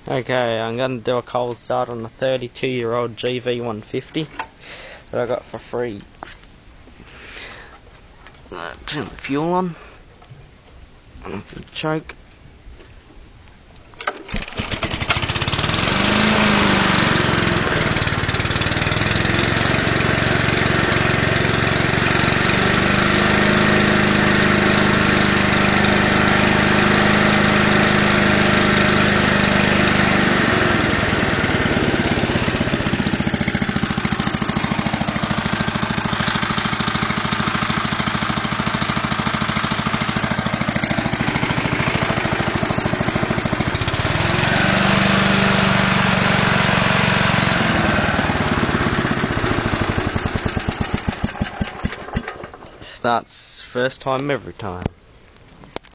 Okay, I'm going to do a cold start on the 32-year-old gv150 that I got for free. Turn the fuel on. That's a choke. Starts first time every time.